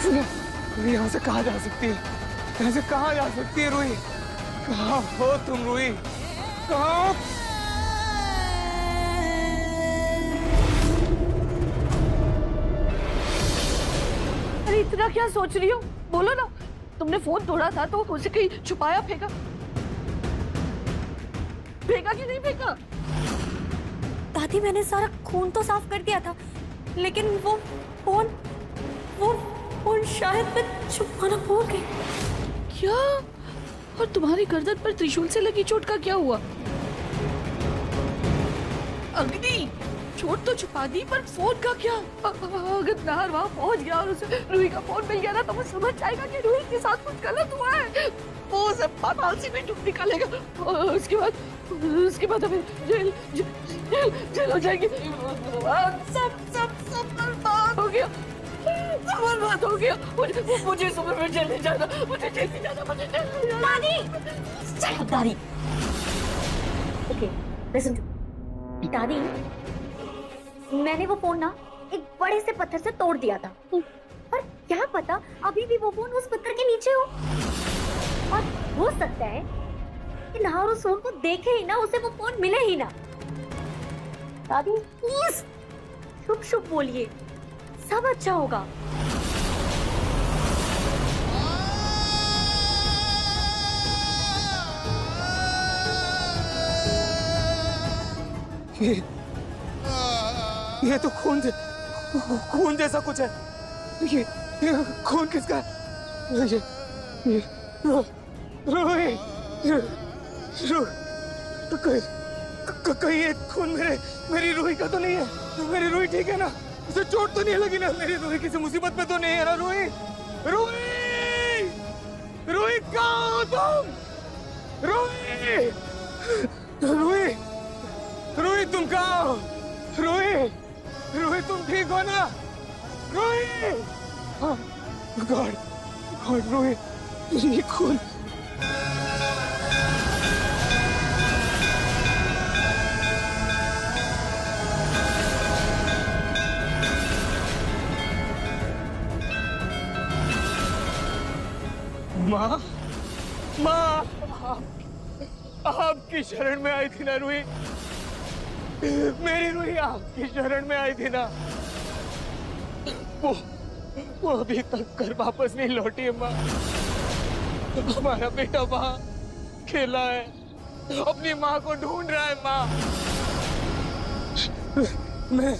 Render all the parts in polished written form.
सुनो, यहाँ से कहाँ जा सकती है? यहाँ से कहाँ जा सकती है रूही? कहाँ हो तुम रूही? कहाँ? अरे इतना क्या सोच रही हो? बोलो ना, तुमने फोन तोड़ा था तो उसे कहीं छुपाया फेंका? फेंका कि नहीं फेंका? दादी मैंने सारा खून तो साफ कर दिया था, लेकिन वो फोन शायद मैं छुपाना भूल गई। क्या? और तुम्हारी गर्दन पर त्रिशूल से लगी चोट का क्या हुआ? अग्नि, चोट तो छुपा दी पर फोन का क्या? अगर नाहर वहाँ पहुँच गया और उसे रूही का फोन मिल गया ना तो वो समझ जाएगा कि रूही के साथ कुछ गलत हुआ है। वो उसे पातालसी में डूब निकालेगा और उसके बाद हमें जेल हो जाएगी। सब बर्बाद हो गया। सब बर्बाद हो गया। मुझे सुबह में जेल नहीं जाना। मुझे जेल नहीं जाना। मुझे जेल नहीं जाना। दादी, दादी। ओके, लिसन टू दादी। मैंने वो फोन ना एक बड़े से पत्थर से तोड़ दिया था, और क्या पता अभी भी वो फोन उस पत्थर के नीचे हो। और हो सकता है कि नाहर उस फोन को देखे ही ना, उसे वो फोन मिले ही ना। दादी प्लीज शुभ शुभ बोलिए, सब अच्छा होगा। ये तो खून जैसा कुछ है। ये खून किसका है? ये रोही, कहीं ये खून मेरी रूही का तो नहीं है? मेरी रूही ठीक है ना? उसे चोट तो नहीं लगी ना? मेरी रूही किसी मुसीबत में तो नहीं है ना? रूही, रूही, रूही कहाँ हो तुम? रूही, रूही, रूही तुम कहाँ हो? रूही, रूही तुम ठीक हो ना? रूही, गॉड, रूही, ये खून। माँ, माँ, आपकी शरण में आई थी ना रूही? मेरी रूही आपकी शरण में आई थी ना? वो अभी तक घर वापस नहीं लौटी है माँ। हमारा बेटा वहाँ खेला है, अपनी माँ को ढूंढ रहा है माँ। मैं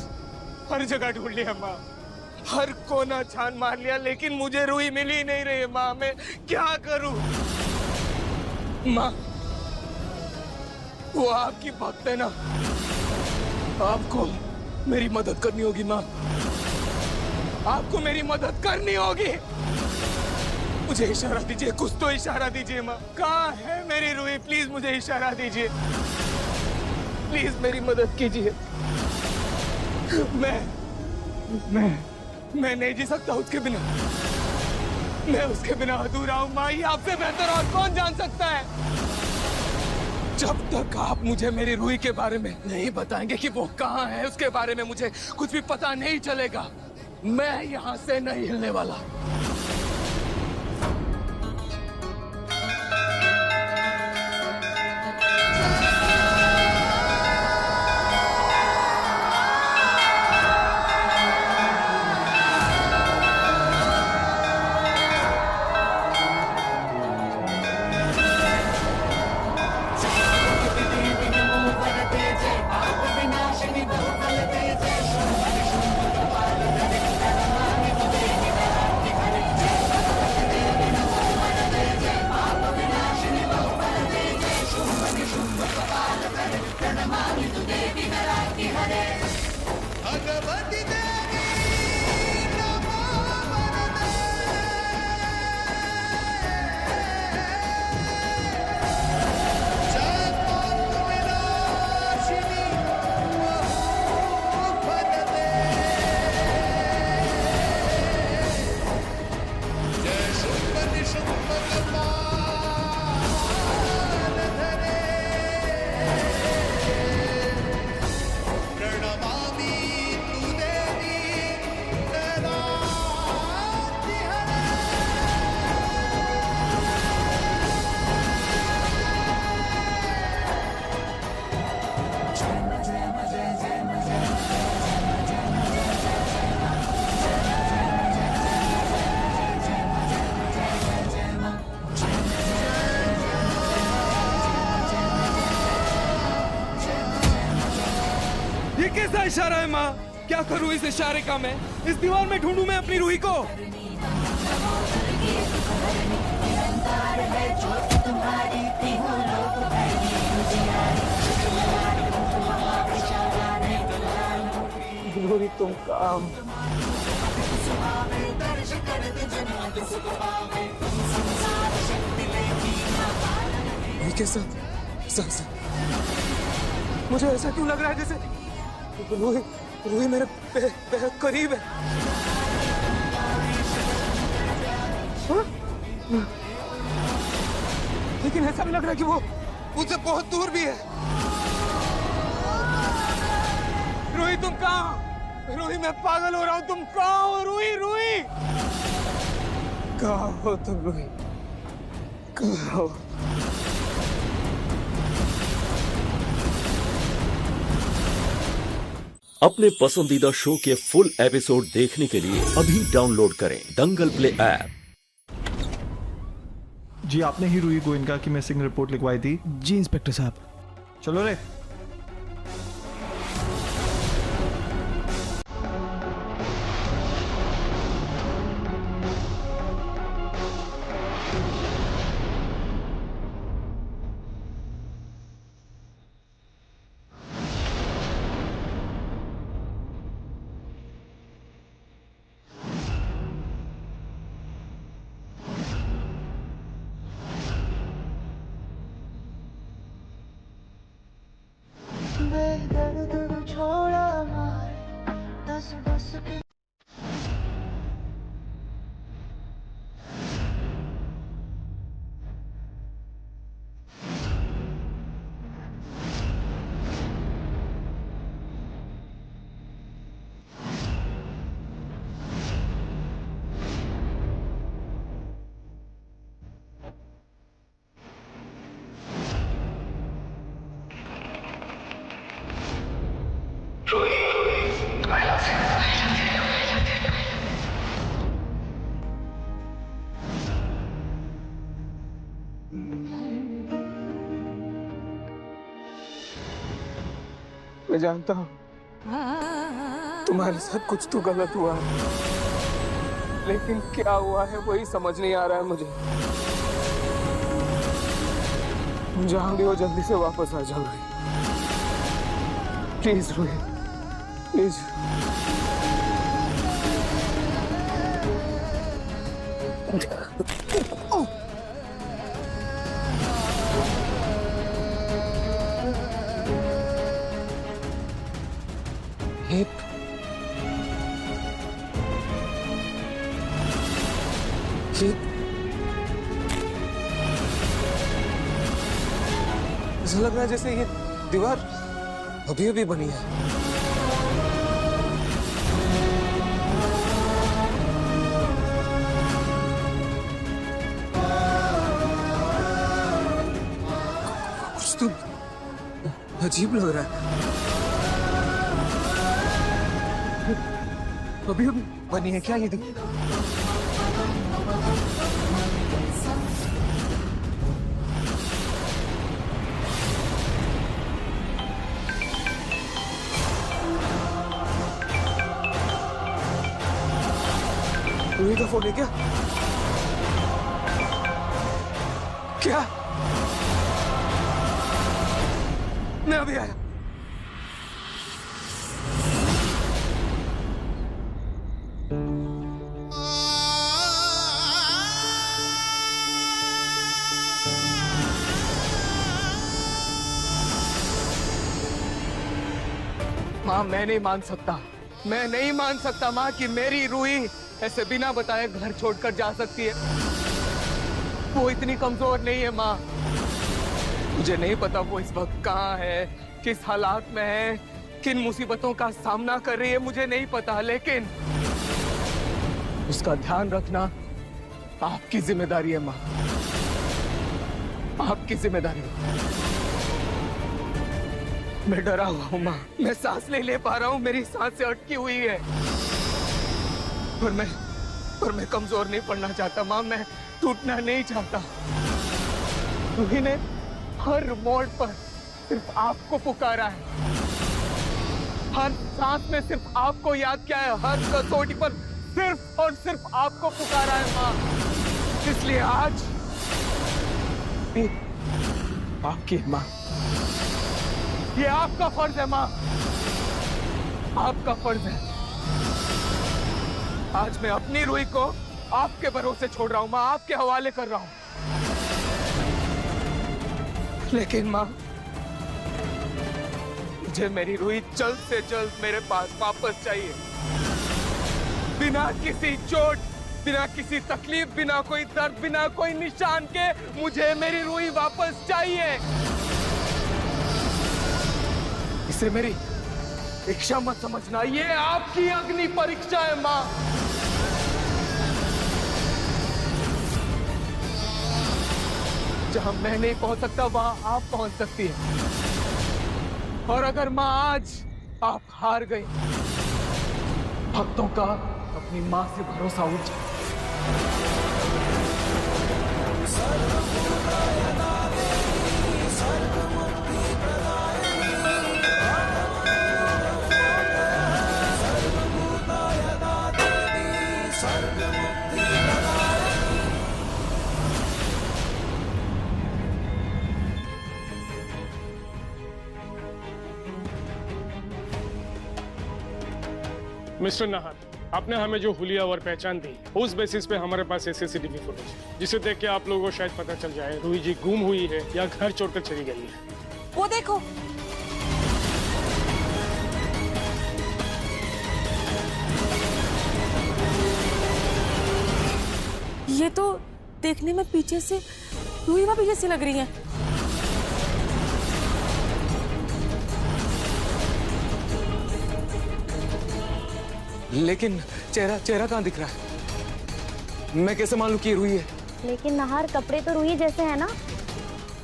हर जगह ढूंढ लिया माँ, हर कोना छान मार लिया, लेकिन मुझे रूही मिल ही नहीं रही है माँ। मैं क्या करूं माँ? वो आपकी भक्त है ना, आपको मेरी मदद करनी होगी माँ। आपको मेरी मदद करनी होगी। मुझे इशारा दीजिए, कुछ तो इशारा दीजिए माँ। कहाँ है मेरी रूही? प्लीज मुझे इशारा दीजिए, प्लीज मेरी मदद कीजिए। मैं नहीं जी सकता उसके बिना। मैं उसके बिना अधूरा हूँ माँ। ये आपसे बेहतर और कौन जान सकता है? जब तक आप मुझे मेरी रूही के बारे में नहीं बताएंगे कि वो कहाँ है, उसके बारे में मुझे कुछ भी पता नहीं चलेगा। मैं यहाँ से नहीं हिलने वाला। ये कैसा इशारा है माँ? क्या करूँ इस इशारे का मैं? इस दीवार में ढूंढूं मैं अपनी रूही को? रूही तुम काम के साथ मुझे ऐसा क्यों लग रहा है जैसे रूही मेरे बेहद करीब है। हाँ? लेकिन ऐसा भी लग रहा है कि वो मुझसे बहुत दूर भी है। रूही तुम कहाँ? रूही मैं पागल हो रहा हूँ, तुम कहाँ हो? रूही रूही कहाँ हो तुम? रूही कहाँ हो? अपने पसंदीदा शो के फुल एपिसोड देखने के लिए अभी डाउनलोड करें दंगल प्ले ऐप। जी आपने ही रूही गोयनका की मिसिंग रिपोर्ट लिखवाई थी? जी इंस्पेक्टर साहब। चलो रे। मैं जानता हूँ तुम्हारे साथ कुछ तो गलत हुआ है, लेकिन क्या हुआ है वही समझ नहीं आ रहा है मुझे। जहां भी हो जल्दी से वापस आ जाओ रूही, प्लीज रूही, प्लीज। ऐसा लग रहा है जैसे ये दीवार अभी अभी बनी है। कुछ तो अजीब लग रहा है। अभी अभी बनी है क्या ये दीवार? रूही का फोन है क्या? क्या? मैं अभी आया। माँ मैं नहीं मान सकता, मैं नहीं मान सकता माँ कि मेरी रूही ऐसे बिना बताए घर छोड़कर जा सकती है। वो इतनी कमजोर नहीं है माँ। मुझे नहीं पता वो इस वक्त कहाँ है, किस हालात में है, किन मुसीबतों का सामना कर रही है, मुझे नहीं पता, लेकिन उसका ध्यान रखना आपकी जिम्मेदारी है माँ, आपकी जिम्मेदारी है। मैं डरा हुआ हूँ माँ, मैं सांस नहीं ले पा रहा हूँ, मेरी सांसें अटकी हुई है। पर मैं कमजोर नहीं पड़ना चाहता माँ, मैं टूटना नहीं चाहता। रूही ने हर मोड़ पर सिर्फ आपको पुकारा है, हर सांस में सिर्फ आपको याद किया है, हर कसौटी पर सिर्फ और सिर्फ आपको पुकारा है माँ। इसलिए आज भी आपकी माँ, ये आपका फर्ज है माँ, आपका फर्ज है। आज मैं अपनी रूही को आपके भरोसे छोड़ रहा हूं माँ, आपके हवाले कर रहा हूं। लेकिन माँ, मुझे मेरी रूही जल्द से जल्द मेरे पास वापस चाहिए, बिना किसी चोट, बिना किसी तकलीफ, बिना कोई दर्द, बिना कोई निशान के मुझे मेरी रूही वापस चाहिए। इसे मेरी इच्छा मत समझना, ये आपकी अग्नि परीक्षा है माँ। जहां मैं नहीं पहुंच सकता वहां आप पहुंच सकती है। और अगर मां आज आप हार गए, भक्तों का अपनी मां से भरोसा उठ जाए। मिस्टर नाहर, आपने हमें जो हुलिया और पहचान दी, उस बेसिस पे हमारे पास सीसीटीवी फुटेज है, जिसे देख के आप लोगों को शायद पता चल जाए रूही जी गुम हुई है या घर छोड़कर चली गई है। वो देखो, ये तो देखने में पीछे से रूही भाभी जैसी लग रही है। लेकिन चेहरा कहाँ दिख रहा है? मैं कैसे मान लूं कि ये रूही है? लेकिन नाहर, कपड़े तो रूही जैसे हैं ना।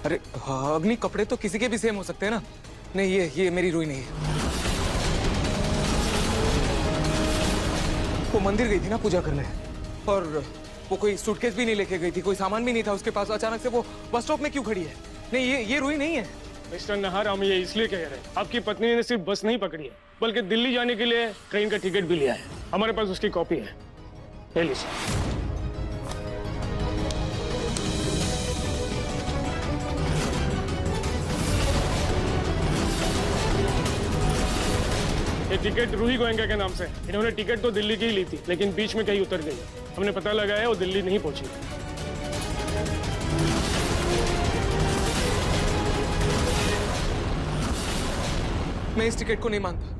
अरे हाँ, अग्नि, कपड़े तो किसी के भी सेम हो सकते हैं ना। नहीं, ये मेरी रूही नहीं है। वो मंदिर गई थी ना पूजा करने, और वो कोई सूटकेस भी नहीं लेके गई थी, कोई सामान भी नहीं था उसके पास। अचानक से वो बस स्टॉप में क्यों खड़ी है? नहीं, ये रूही नहीं है। मिस्टर नाहर, हम ये इसलिए कह रहे हैं, आपकी पत्नी ने सिर्फ बस नहीं पकड़ी है, बल्कि दिल्ली जाने के लिए ट्रेन का टिकट भी लिया है। हमारे पास उसकी कॉपी है, ले लीजिए। ये टिकट रूही गोयनका के नाम से। इन्होंने टिकट तो दिल्ली की ही ली थी, लेकिन बीच में कहीं उतर गई। हमने पता लगाया वो दिल्ली नहीं पहुंची। मैं इस टिकट को नहीं मानता।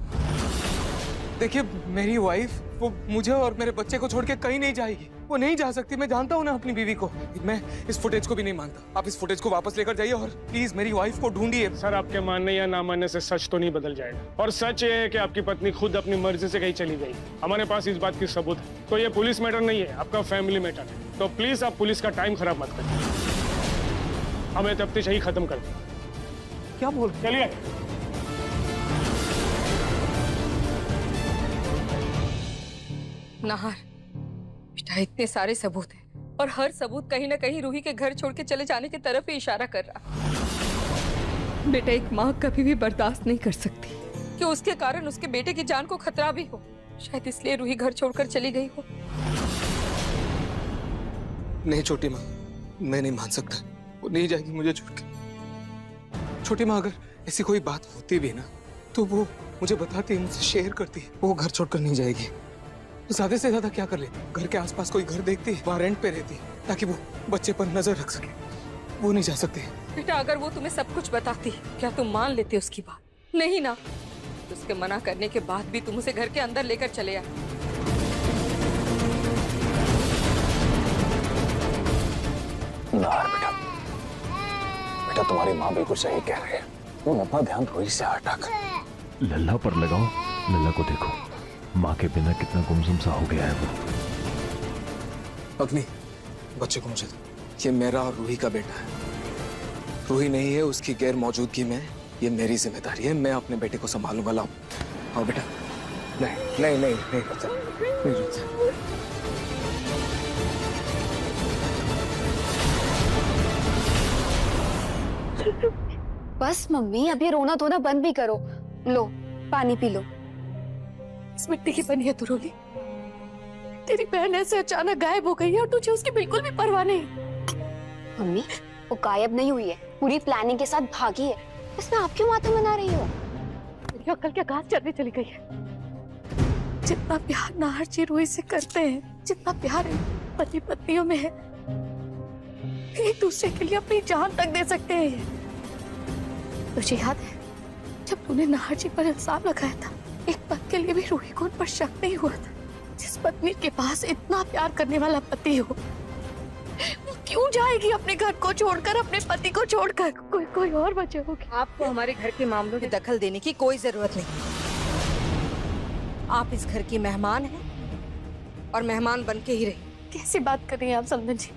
देखिए, मेरी वाइफ वो मुझे और मेरे बच्चे को छोड़ के कहीं नहीं जाएगी। वो नहीं जा सकती, मैं जानता हूँ ना अपनी बीवी को। मैं इस फुटेज को भी नहीं मानता। आप इस फुटेज को वापस लेकर जाइए और प्लीज मेरी वाइफ को ढूंढिए। सर, आपके मानने या ना मानने से सच तो नहीं बदल जाएगा। और सच ये है कि आपकी पत्नी खुद अपनी मर्जी से कहीं चली गई। हमारे पास इस बात की सबूत है। तो ये पुलिस मैटर नहीं है, आपका फैमिली मैटर है। तो प्लीज आप पुलिस का टाइम खराब मत करिए। हमें तफ्तीश ही खत्म कर दें। क्या बोल? चलिए। नाहर बेटा, इतने सारे सबूत हैं और हर सबूत कहीं ना कहीं रूही के घर छोड़ के चले जाने की तरफ ही इशारा कर रहा। बेटा, एक माँ कभी भी बर्दाश्त नहीं कर सकती कि उसके कारण उसके बेटे की जान को खतरा भी हो। शायद इसलिए रूही घर छोड़कर चली गई हो। नहीं छोटी माँ, मैं नहीं मान सकता। वो नहीं जाएगी मुझे छोड़ के। छोटी माँ, अगर ऐसी कोई बात होती भी ना तो वो मुझे बताती है, मुझसे शेयर करती है। वो घर छोड़कर नहीं जाएगी। ज्यादा से ज्यादा क्या कर लेती? घर के आसपास कोई घर देखती, वहाँ रेंट पे रहती, ताकि वो बच्चे पर नजर रख सके। वो नहीं जा सकती। बेटा, अगर वो तुम्हें सब कुछ बताती, क्या तुम मान लेते उसकी बात? नहीं ना। उसके मना करने के बाद भी तुम उसे घर के अंदर लेकर चले आए। नाहर बेटा, तुम्हारी माँ बिल्कुल सही कह रही है। तुम अपना ध्यान रूही से हटा कर लल्ला पर लगाओ। लल्ला को देखो, माँ के बिना कितना गुमसुम सा हो गया है वो। अग्नि, बच्चे को मुझे दो। ये मेरा और रूही का बेटा है। रूही नहीं है, उसकी गैर मौजूदगी में ये मेरी जिम्मेदारी है। मैं अपने बेटे को संभालूंगा। लाओ, आओ बेटा। नहीं नहीं नहीं नहीं बच्चा, नहीं बच्चा। बस मम्मी, अभी रोना धोना बंद भी करो। लो, पानी पी लो। इस मिट्टी की बनी है तू रोली। तेरी बहन ऐसे अचानक गायब हो गई है और तुझे उसकी बिल्कुल भी परवाह नहीं। मम्मी, वो गायब नहीं हुई है, पूरी प्लानिंग के साथ भागी है। इसमें आप क्यों मातम मना रही हो? तेरी अक्ल क्या घास चढ़ने चली गई है? जितना प्यार नाहर जी रूही से करते हैं, जितना प्यार पति पत्नियों में है, एक दूसरे के लिए अपनी जान तक दे सकते हैं ये। तुझे याद है जब तूने नाहर जी पर इल्जाम लगाया था, एक पल के लिए भी रूही को उन पर शक नहीं हुआ था। जिस पत्नी के पास इतना प्यार करने वाला पति हो, वो क्यों जाएगी अपने घर को छोड़कर, अपने पति को छोड़कर? कोई और बचे होगी। आपको हमारे घर के मामलों में दखल देने की कोई जरूरत नहीं। आप इस घर की मेहमान हैं और मेहमान बन के ही रही। कैसी बात कर रही हैं आप समधन जी?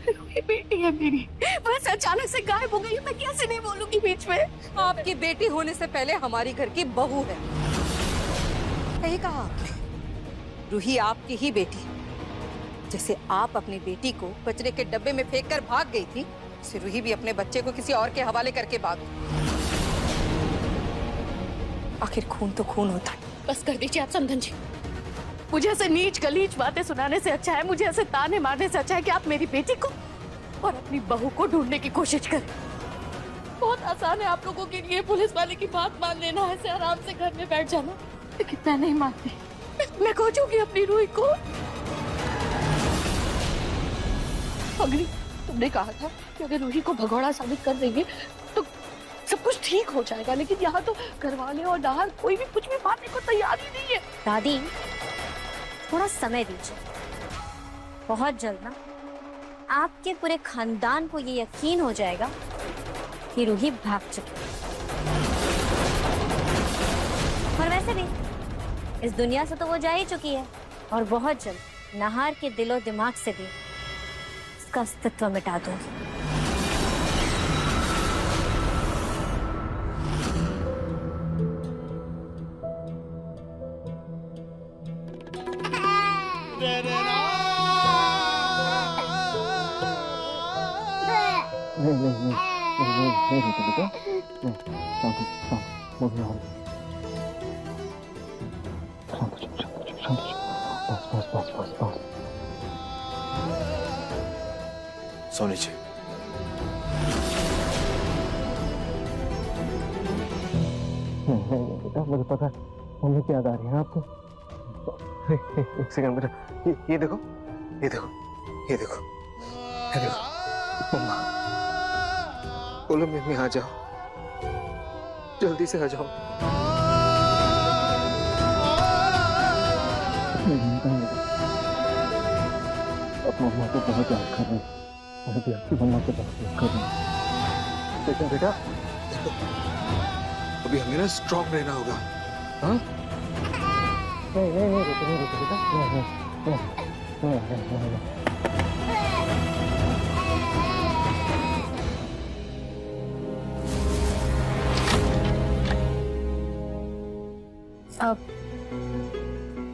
रूही बेटी है मेरी, बस अचानक से गायब हो गई, मैं कैसे नहीं बोलूंगी बीच में? आपकी बेटी होने से पहले हमारी घर की बहू है। सही कहा आपने, रूही आपकी ही बेटी है। जैसे आप अपनी बेटी को कचरे के डब्बे में फेंक कर भाग गई थी, वैसे रूही भी अपने बच्चे को किसी और के हवाले करके भाग गई। आखिर खून तो खून होता है। बस कर दीजिए आप समधन जी। मुझे ऐसे नीच गलीच बातें सुनाने से अच्छा है, मुझे ऐसे ताने मारने से अच्छा है कि आप मेरी बेटी को और अपनी बहू को ढूंढने की कोशिश करें। बहुत आसान है आप लोगों के लिए पुलिस वाले की बात मान लेना, ऐसे आराम से घर में बैठ जाना, लेकिन मैं नहीं मानती। मैं खोजूंगी अपनी रूही को। अग्नि, तुमने कहा था कि अगर रूही को भगोड़ा साबित कर देंगे तो सब कुछ ठीक हो जाएगा, लेकिन यहाँ तो घरवाले और नाहर कोई भी कुछ भी मानने को तैयार ही नहीं है। दादी थोड़ा समय दीजिए, बहुत जल्द ना आपके पूरे खानदान को ये यकीन हो जाएगा कि रूही भाग चुकी है। और वैसे भी इस दुनिया से तो वो जा ही चुकी है, और बहुत जल्द नाहर के दिलो दिमाग से भी उसका अस्तित्व मिटा दूंगी। सोनी जी, बेटा मुझे पता है मम्मी की याद आ रही है आपको। एक सेकंड बेटा, ये देखो, ये देखो, ये देखो, ये देखो। मम्मा बोलो मम्मी आ जाओ, जल्दी से आ जाओ। अब मम्मा को बहुत याद कर रही है, और भी आपकी मम्मा को बहुत याद कर रही है। लेकिन बेटा अभी हमें ना स्ट्रॉन्ग रहना होगा। हाँ? नहीं नहीं नहीं रुको, नहीं रुको बेटा, नहीं नहीं नहीं नहीं नहीं नहीं। अब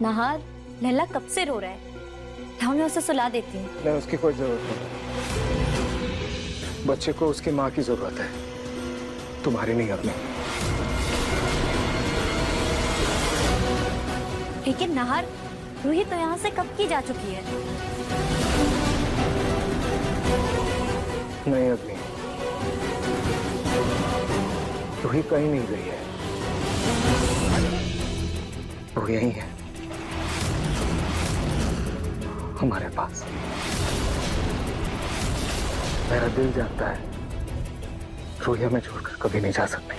नाहर, लैला कब से रो रहा है? क्या मैं उसे सुला देती हूँ? नहीं, उसकी कोई जरूरत नहीं। बच्चे को उसकी माँ की जरूरत है, तुम्हारी नहीं अपनी। लेकिन नाहर, रूही तो यहाँ से कब की जा चुकी है। नहीं अग्नि, रूही कहीं नहीं गई है, वो यहीं है हमारे पास। मेरा दिल जानता है रूही हमें छोड़कर कभी नहीं जा सकती।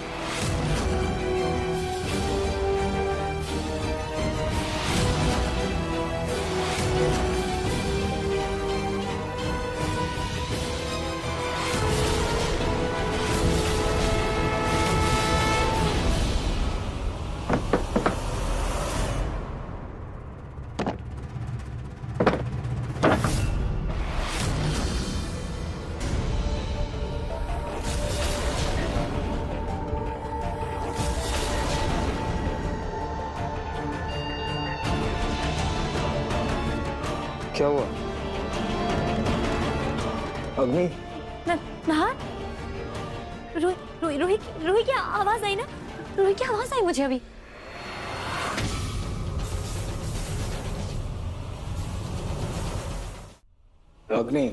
क्या हुआ अग्नि? नाहर, रूही की आवाज आई ना, रूही की आवाज आई मुझे अभी। अग्नि,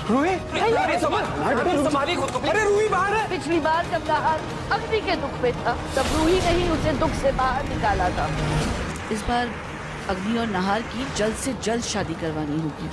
रूही, संभालिए खुद को। अरे रूही बाहर है। पिछली बार जब नहार अग्नि के दुख में था तब रूही ने ही उसे दुख से बाहर निकाला था। इस बार अग्नि और नहार की जल्द से जल्द शादी करवानी होगी।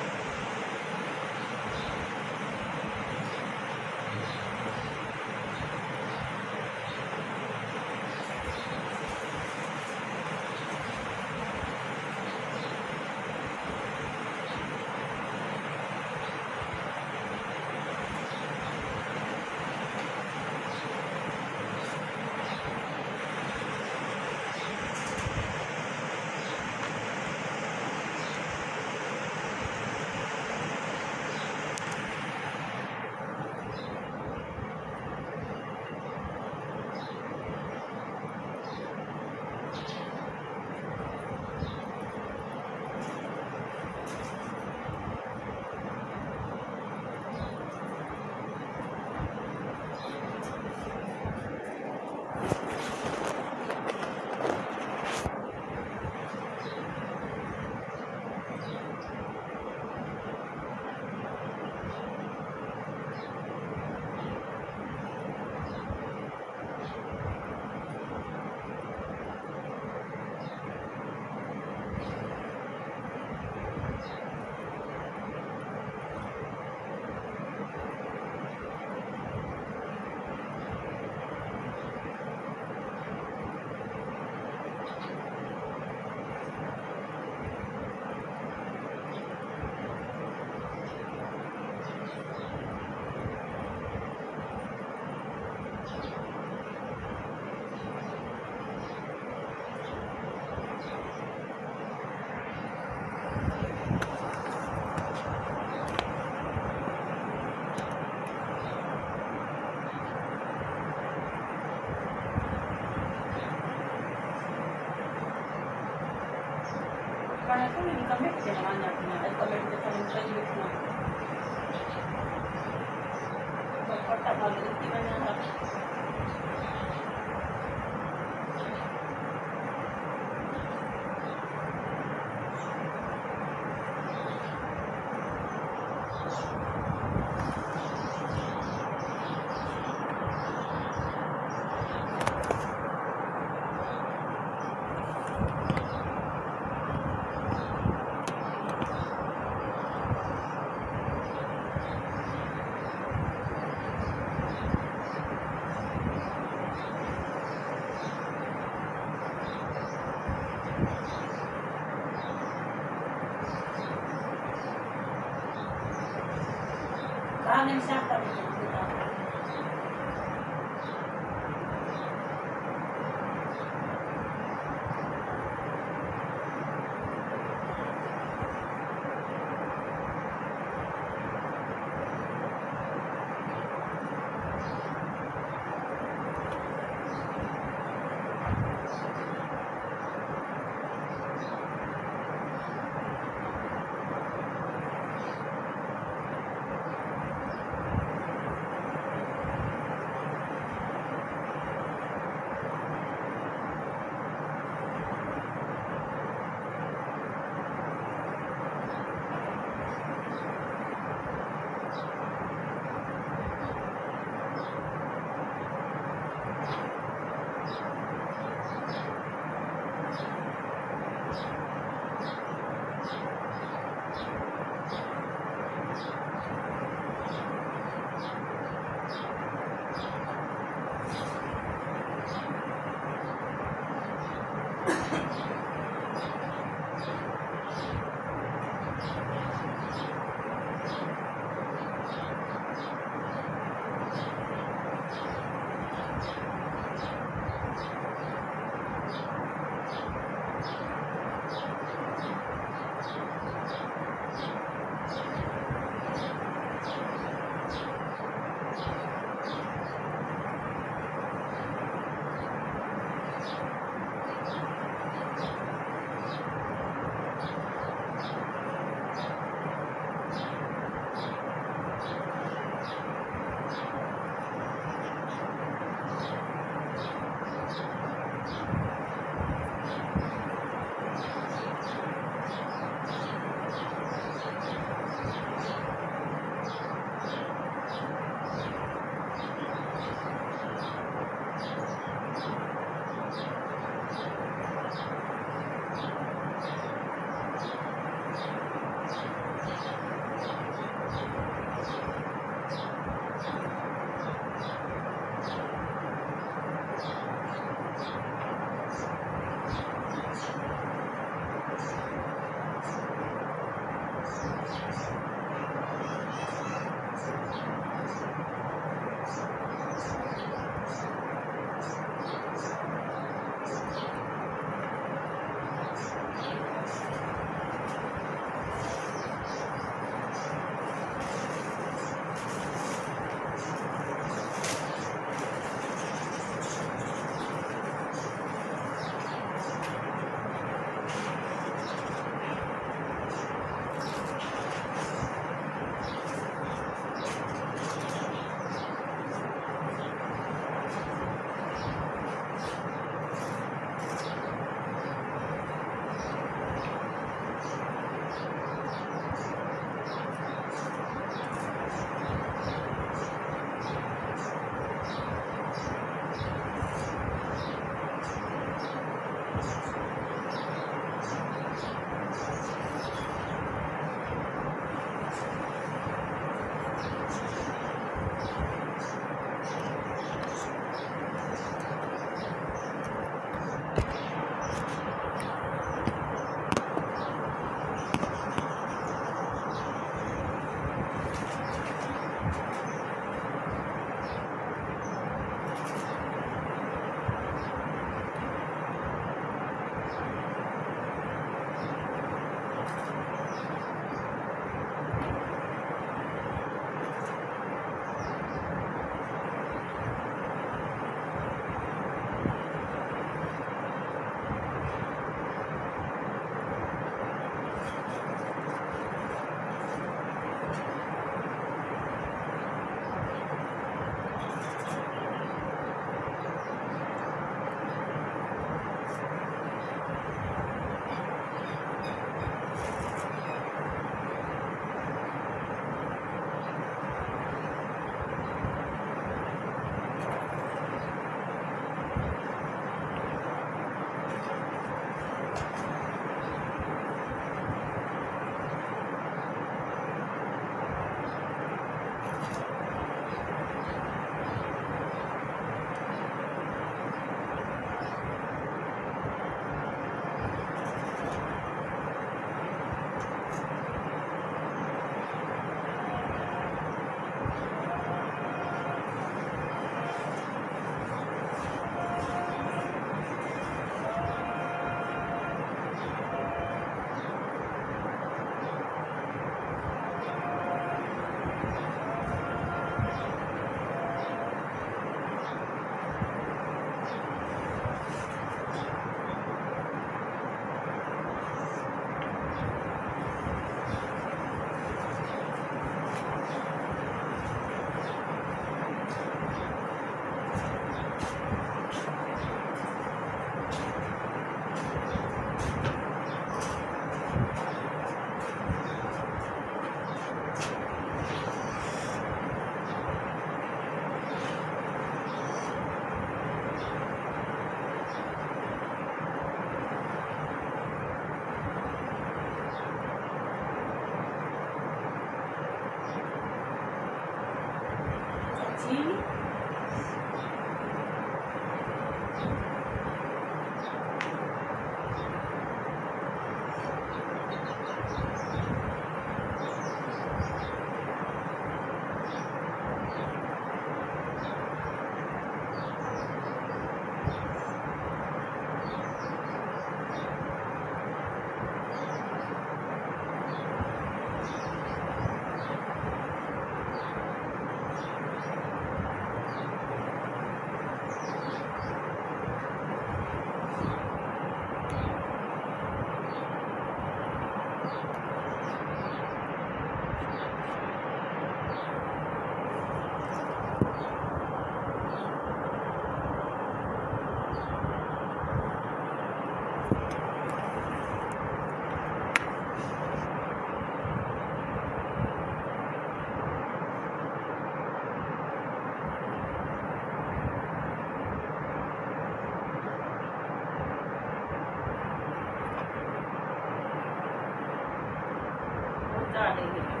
जा रही है।